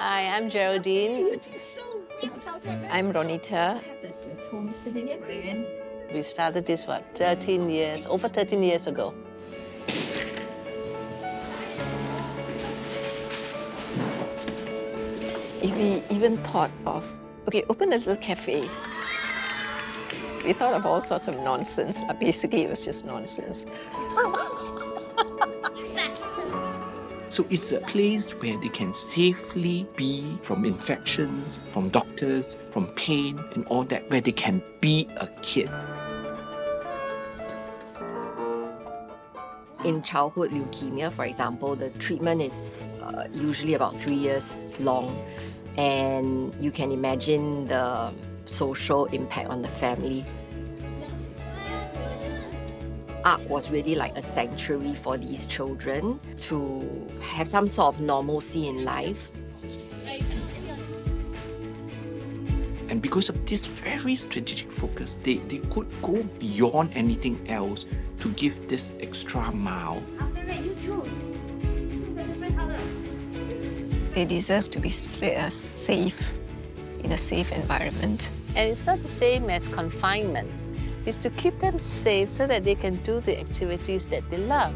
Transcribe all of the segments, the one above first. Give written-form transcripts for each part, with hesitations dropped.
Hi, I'm Geraldine. I'm Ronita. We started this, over 13 years ago. If we even thought of, open a little cafe. We thought of all sorts of nonsense. Basically, it was just nonsense. So it's a place where they can safely be from infections, from doctors, from pain and all that, where they can be a kid. In childhood leukemia, for example, the treatment is usually about 3 years long, and you can imagine the social impact on the family. ARC was really like a sanctuary for these children to have some sort of normalcy in life. And because of this very strategic focus, they could go beyond anything else to give this extra mile. They deserve to be safe, in a safe environment. And it's not the same as confinement. It's to keep them safe so that they can do the activities that they love.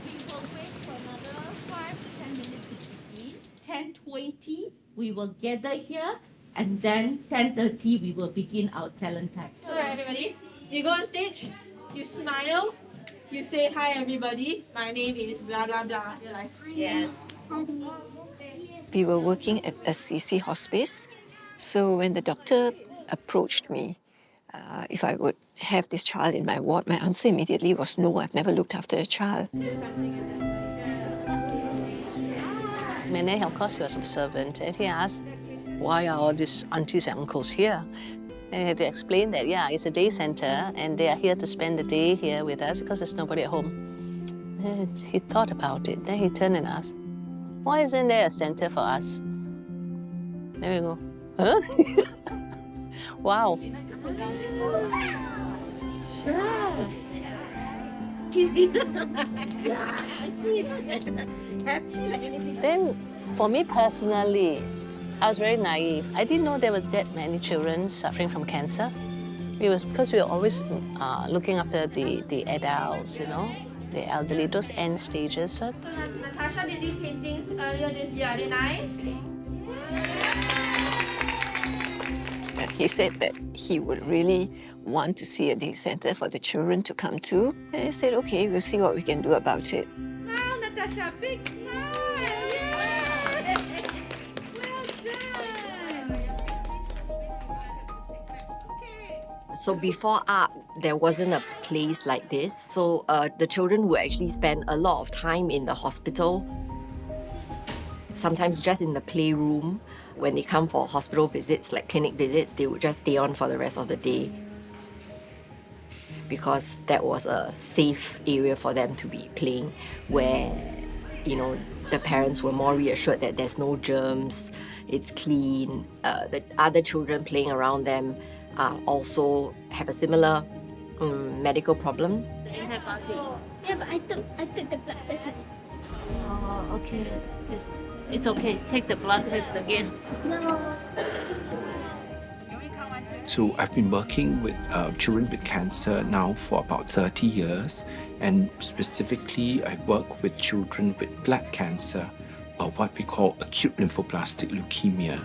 We will wait for another 5 to 10 minutes to begin. 10:20, we will gather here, and then 10:30, we will begin our talent time. All right, everybody, you go on stage, you smile, you say, hi, everybody, my name is blah, blah, blah. You're like, yes. We were working at a CC hospice. So when the doctor approached me, if I would have this child in my ward, my answer immediately was no, I've never looked after a child. Mene, of course, he was observant, and he asked, why are all these aunties and uncles here? And he had to explain that, yeah, it's a day center, and they are here to spend the day here with us because there's nobody at home. And he thought about it. Then he turned and asked, why isn't there a center for us? There we go. Huh? Wow. Sure. Then, for me personally, I was very naive. I didn't know there were that many children suffering from cancer. Because we were always looking after the adults, you know, the elderly, those end stages. So Natasha did these paintings earlier this year. Are they nice? He said that he would really want to see a day center for the children to come to. And I said, okay, we'll see what we can do about it. Smile, Natasha, big smile. Yeah. So before ARC, there wasn't a place like this. So the children would actually spend a lot of time in the hospital, sometimes just in the playroom. When they come for hospital visits, like clinic visits, they would just stay on for the rest of the day because that was a safe area for them to be playing where, you know, the parents were more reassured that there's no germs, it's clean, the other children playing around them also have a similar medical problem. Yeah, but I took the blood test. Oh, okay. It's okay. Take the blood test again. No. So I've been working with children with cancer now for about 30 years. And specifically, I work with children with blood cancer, or what we call acute lymphoblastic leukemia.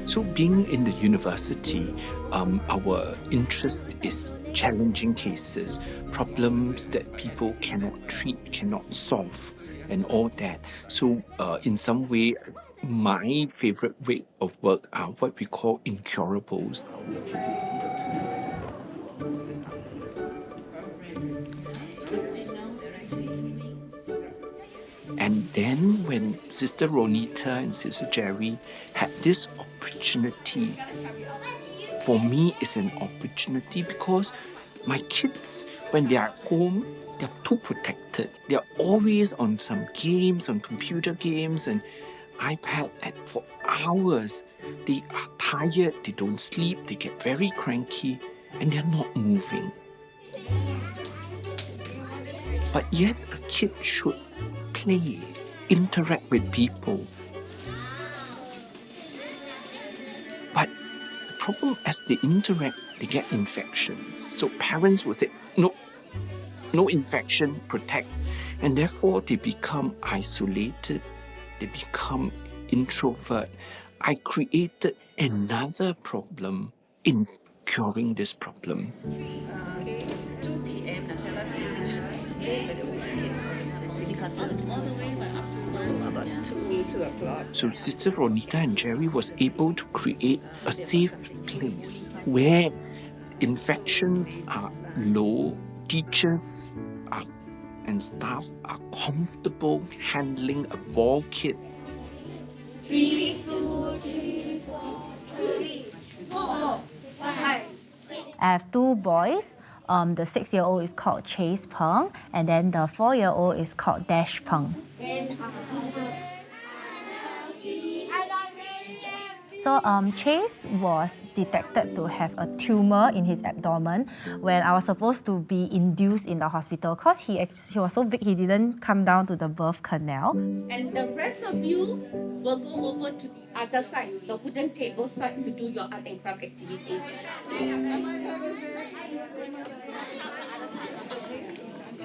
So being in the university, our interest is challenging cases, problems that people cannot treat, cannot solve, and all that. So in some way, my favorite way of work are what we call incurables. And then when Sister Ronita and Sister Jerry had this opportunity, for me it's an opportunity because my kids, when they are at home, they're too protected. They're always on some games, on computer games and iPad for hours. They are tired, they don't sleep, they get very cranky, and they're not moving. But yet a kid should play, interact with people. But the problem, as they interact, they get infections. So parents will say, no infection, protect. And therefore they become isolated, they become introvert. I created another problem in curing this problem. 2 p.m. Nutella sandwich late by the weekend. City Castle. All the way up to about 2 o'clock. So Sister Ronita and Jerry was able to create a safe place where infections are low, teachers and staff are comfortable handling a ball kid. 3, 2, 3, 4, 3, 4, 5. I have 2 boys. The 6-year-old is called Chace Peng, and then the 4-year-old is called Dash Peng. So Chace was detected to have a tumor in his abdomen when I was supposed to be induced in the hospital because he was so big he didn't come down to the birth canal. And the rest of you will go over to the other side, the wooden table side, to do your art and craft activity.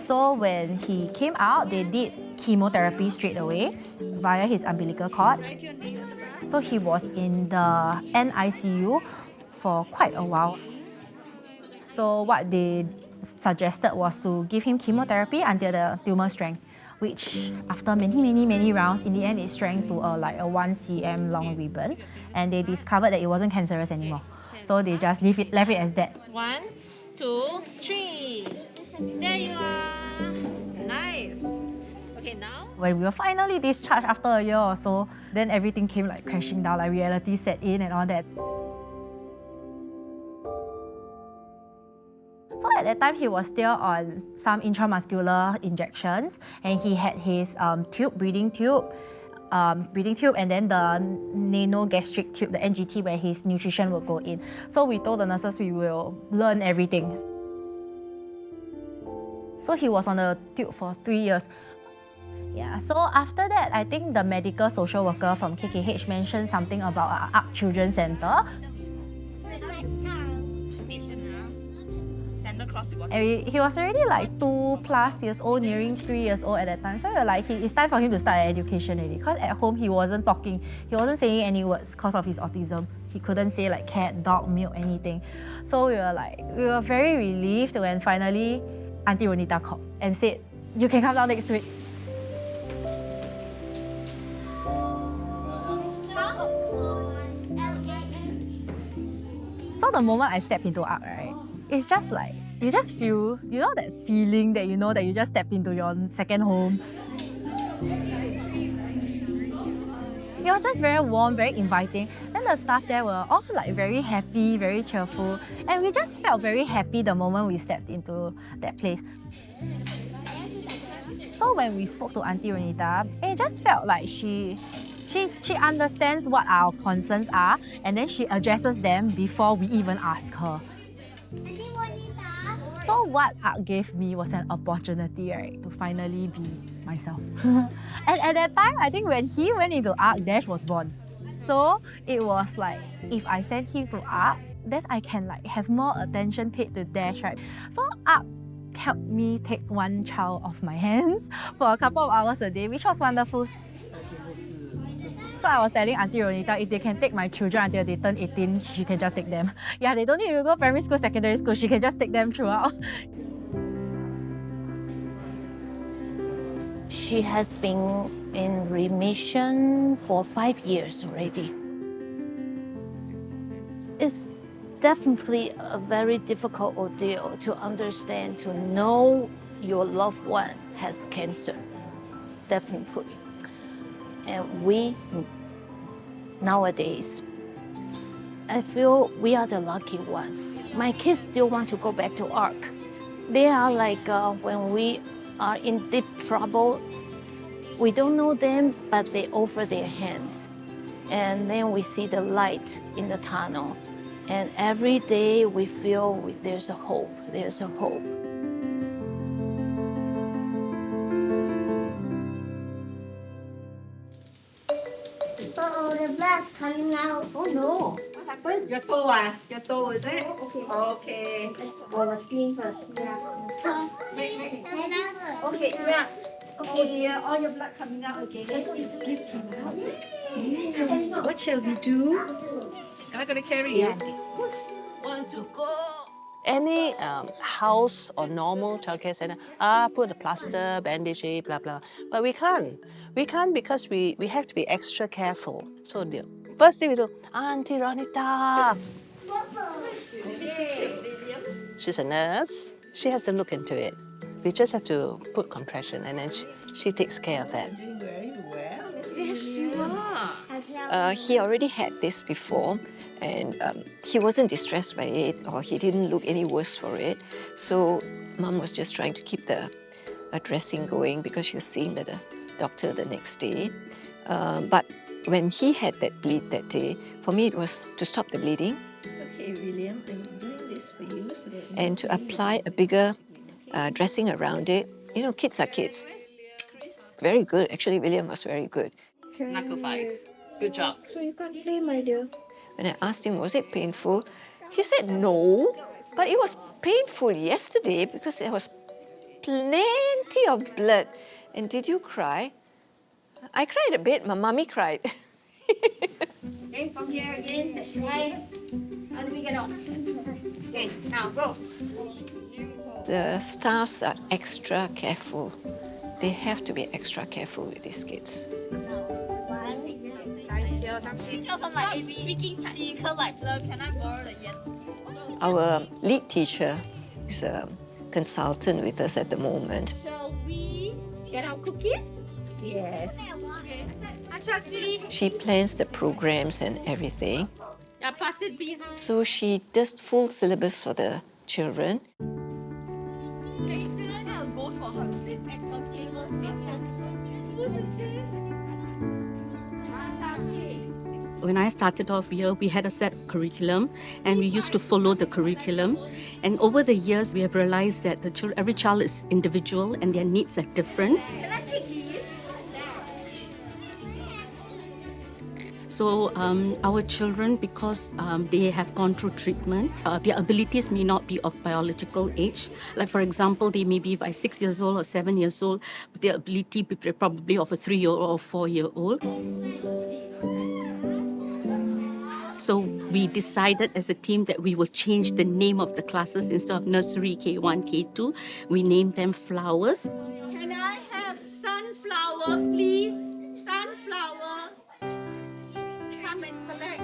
So when he came out, they did chemotherapy straight away via his umbilical cord. So he was in the NICU for quite a while. So what they suggested was to give him chemotherapy until the tumor shrank, which after many rounds, in the end it shrank to like a 1 cm long ribbon, and they discovered that it wasn't cancerous anymore. So they just left it as that. 1, 2, 3. There you are. Nice. Okay, now. When we were finally discharged after a year or so, then everything came like crashing down, like reality set in and all that. So at that time, he was still on some intramuscular injections, and he had his breathing tube, and then the nanogastric tube, the NGT, where his nutrition will go in. So we told the nurses we will learn everything. So he was on the tube for 3 years. Yeah, so after that, I think the medical social worker from KKH mentioned something about an ARC Children's Center. And he was already like 2+ years old, nearing 3 years old at that time. So we were like, it's time for him to start education already. Because at home, he wasn't talking. He wasn't saying any words because of his autism. He couldn't say like cat, dog, milk, anything. So we were very relieved when finally Auntie Ronita called and said, you can come down next week. So the moment I stepped into ARC, right, it's just like, you just feel, you know that feeling that you know that you just stepped into your second home. It was just very warm, very inviting. Then the staff there were all like very happy, very cheerful. And we just felt very happy the moment we stepped into that place. So when we spoke to Auntie Ronita, it just felt like she understands what our concerns are, and then she addresses them before we even ask her. So what ARC gave me was an opportunity, right, to finally be myself. And at that time, I think when he went into ARC, Dash was born. So it was like, if I send him to ARC, then I can like have more attention paid to Dash, right? So ARC helped me take one child off my hands for a couple of hours a day, which was wonderful. So I was telling Auntie Ronita, if they can take my children until they turn 18, she can just take them. Yeah, they don't need to go primary school, secondary school, she can just take them throughout. She has been in remission for 5 years already. It's definitely a very difficult ordeal to understand, to know your loved one has cancer, definitely. And we, nowadays, I feel we are the lucky one. My kids still want to go back to ARC. They are like, when we are in deep trouble, we don't know them, but they offer their hands. And then we see the light in the tunnel. And every day we feel there's a hope, there's a hope. Uh-oh, the blood's coming out. Oh no. What happened? Your toe, Your toe, is it? Okay. Okay. On the screen first. Yeah. Okay, yeah. Oh dear, all your blood coming out again. Give him out. What shall we do? Am I going to carry you? Want to go? Any house or normal childcare center, put a plaster, bandage, blah, blah. But we can't. We can't because we have to be extra careful. So the first thing we do, Auntie Ronita. She's a nurse. She has to look into it. We just have to put compression and then she takes care of that. Doing very well. Yes, you are. He already had this before, and he wasn't distressed by it, or he didn't look any worse for it. So Mum was just trying to keep the dressing going because she was seeing the doctor the next day. But when he had that bleed that day, for me it was to stop the bleeding. Okay, William, I'm doing this for you so that And to apply a bigger dressing around it. You know, kids are kids. Very good. Actually, William was very good. Knuckle 5. Good job. So you can't play, my dear. When I asked him, was it painful? He said no, but it was painful yesterday because there was plenty of blood. And did you cry? I cried a bit. My mommy cried. Okay, from here again. That's right. How do we get off? Okay, now go. The staffs are extra careful. They have to be extra careful with these kids. Our lead teacher is a consultant with us at the moment. Shall we get our cookies? Yes. She plans the programs and everything. Yeah, pass it behind. So she does full syllabus for the children. Go for her. Sit at the table. Whose is this? When I started off here, we had a set curriculum and we used to follow the curriculum. And over the years, we have realized that every child is individual and their needs are different. So our children, because they have gone through treatment, their abilities may not be of biological age. Like for example, they may be by 6 years old or 7 years old, but their ability be probably of a 3-year-old or 4-year-old. So we decided as a team that we will change the name of the classes. Instead of nursery K1, K2, we named them flowers. Can I have sunflower, please? Sunflower. Come and collect.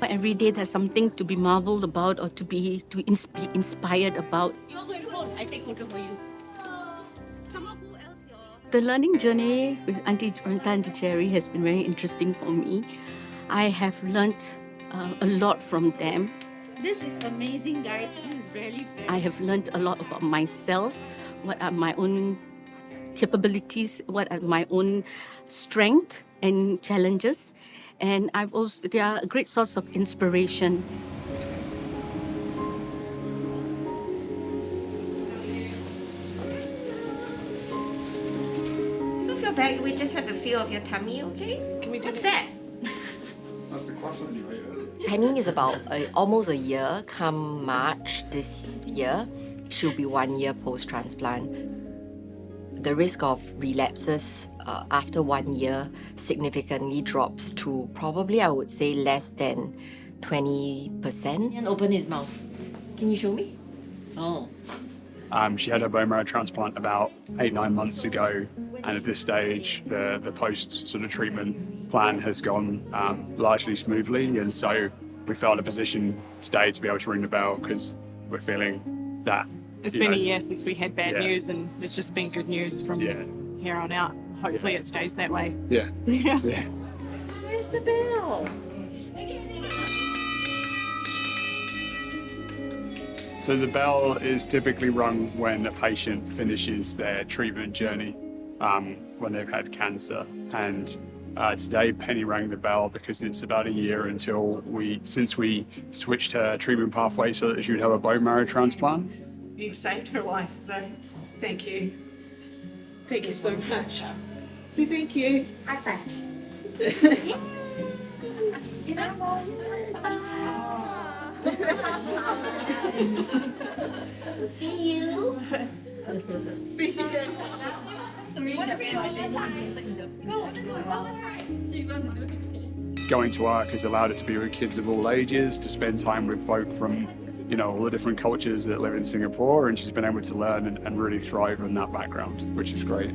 Every day there's something to be marveled about or to be inspired about. You're going home. I take photo for you. Come on, who else here? The learning journey with Auntie Ronita and Auntie Jerry has been very interesting for me. I have learnt a lot from them. This is amazing, guys. This is really very. I have learnt a lot about myself, what are my own capabilities, what are my own strengths and challenges. And they are a great source of inspiration. Don't feel bad. We just have a feel of your tummy, okay? Can we do that? Penny is about almost a year. Come March this year, she'll be 1 year post-transplant. The risk of relapses after 1 year significantly drops to probably, I would say, less than 20%. And open his mouth. Can you show me? Oh. She had her bone marrow transplant about 8-9 months ago, and at this stage, the post sort of treatment plan has gone largely smoothly, and so we felt in a position today to be able to ring the bell because we're feeling that. It's been a year since we had bad Yeah. news, and it's just been good news from here on out. Hopefully it stays that way. Yeah. Yeah. Yeah. Where's the bell? So the bell is typically rung when a patient finishes their treatment journey, when they've had cancer. And Today, Penny rang the bell because it's about a year since we switched her treatment pathway so that she would have a bone marrow transplant. You've saved her life, so thank you. Thank you so much. So thank you. Bye-bye. See you. See you. Going to work has allowed her to be with kids of all ages, to spend time with folk from, all the different cultures that live in Singapore, and she's been able to learn and really thrive in that background, which is great.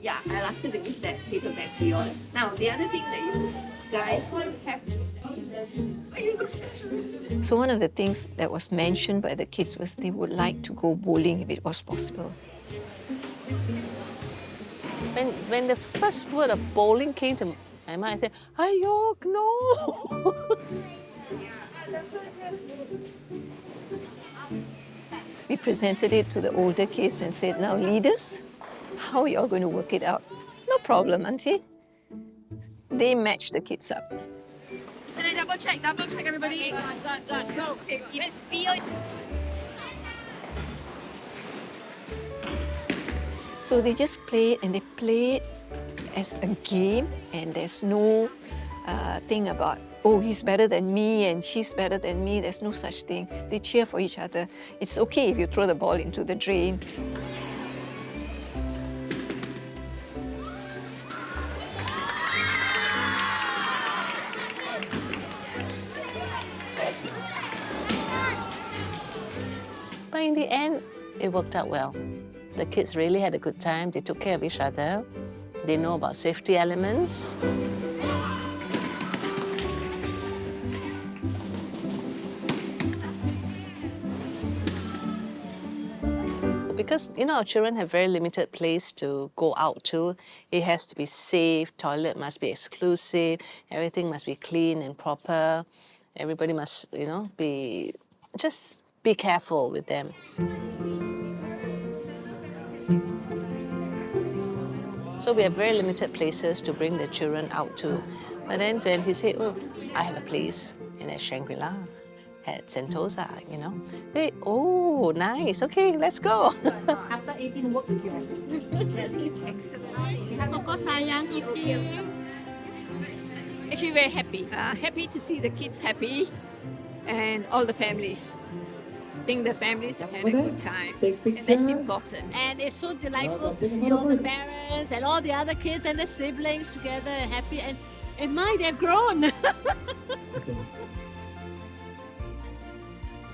Yeah, I'll ask you to give that paper back to you all. Now, the other thing that you guys will have to say. So one of the things that was mentioned by the kids was they would like to go bowling if it was possible. When the first word of bowling came to my mind, I said, "Ayo, no!" We presented it to the older kids and said, now leaders, how are you all going to work it out? No problem, auntie. They matched the kids up. Can I double check everybody? Go. Yes, So they just play and they play as a game, and there's no thing about, oh, he's better than me and she's better than me. There's no such thing. They cheer for each other. It's okay if you throw the ball into the drain. But in the end, it worked out well. The kids really had a good time. They took care of each other. They know about safety elements. Because, our children have very limited place to go out to. It has to be safe, toilet must be exclusive, everything must be clean and proper. Everybody must, just be careful with them. So we have very limited places to bring the children out to. But then when he said, oh, I have a place in Shangri-La, at Sentosa, They, oh, nice, okay, let's go. After 18 work with you. Actually, very happy. Happy to see the kids happy and all the families. I think the families have had a good time, and that's important. And it's so delightful to see all the parents and all the other kids and the siblings together and happy. And my, they've grown.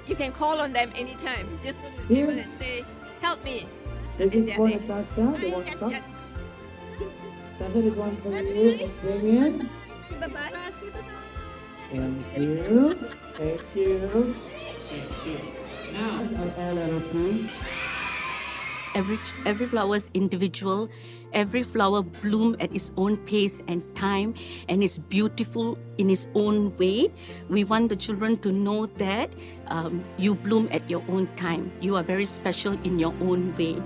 You can call on them anytime. Just go to the table and say, help me. This is for Natasha, the WhatsApp. Natasha, this one for you, Damien. Bye-bye. Thank you. Thank you. Thank you. Now, LLC. Every flower is individual. Every flower blooms at its own pace and time, and is beautiful in its own way. We want the children to know that you bloom at your own time. You are very special in your own way.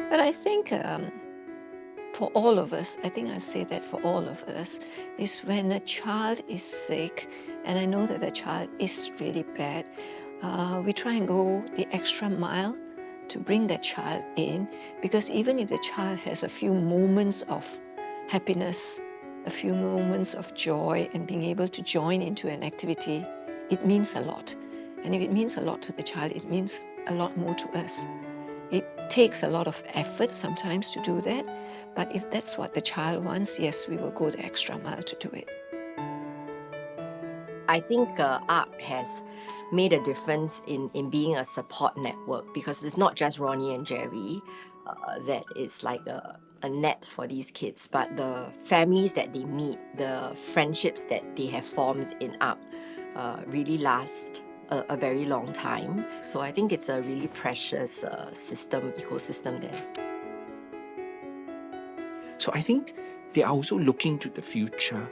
But I think for all of us, I think I'll say that for all of us, is when a child is sick, and I know that the child is really bad, we try and go the extra mile to bring that child in, because even if the child has a few moments of happiness, a few moments of joy, and being able to join into an activity, it means a lot. And if it means a lot to the child, it means a lot more to us. It takes a lot of effort sometimes to do that, but if that's what the child wants, yes, we will go the extra mile to do it. I think ARC has made a difference in being a support network, because it's not just Ronnie and Jerry that is like a net for these kids, but the families that they meet, the friendships that they have formed in ARC really last a very long time. So I think it's a really precious ecosystem there. So I think they are also looking to the future.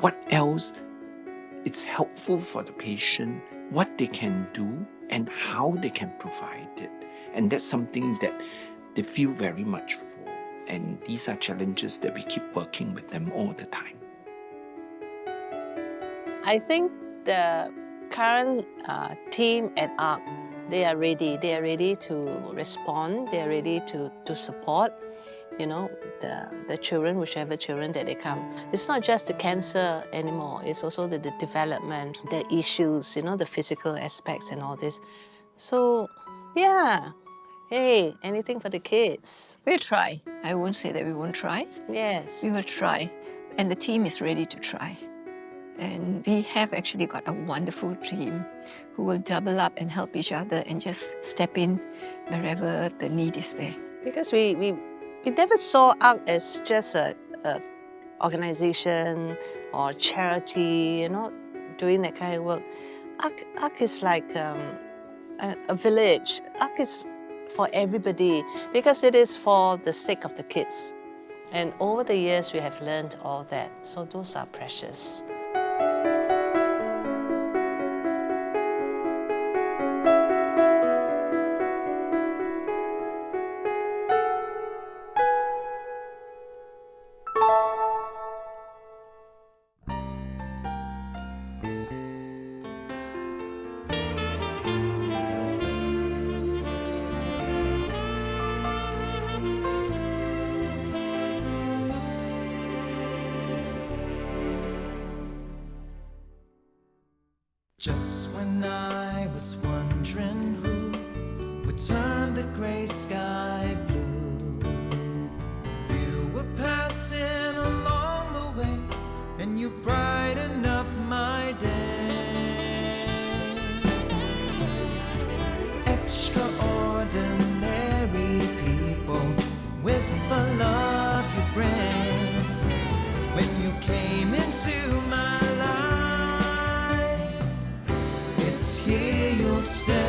What else is helpful for the patient, what they can do, and how they can provide it. And that's something that they feel very much for. And these are challenges that we keep working with them all the time. I think the current team at ARC, they are ready to respond, they are ready to support, you know, the children, whichever children that they come. It's not just the cancer anymore, it's also the development, the issues, you know, the physical aspects and all this. So, yeah, hey, anything for the kids. We'll try. I won't say that we won't try. Yes. We will try. And the team is ready to try. And we have actually got a wonderful team who will double up and help each other and just step in wherever the need is there. Because we never saw ARC as just a organization or charity, you know, doing that kind of work. ARC is like a village. ARC is for everybody because it is for the sake of the kids. And over the years, we have learned all that. So those are precious. Just when I was wondering who would turn the gray sky blue, you were passing along the way and you brightened up my day. Extraordinary people with the love you bring. When you came into my life, here you'll stay.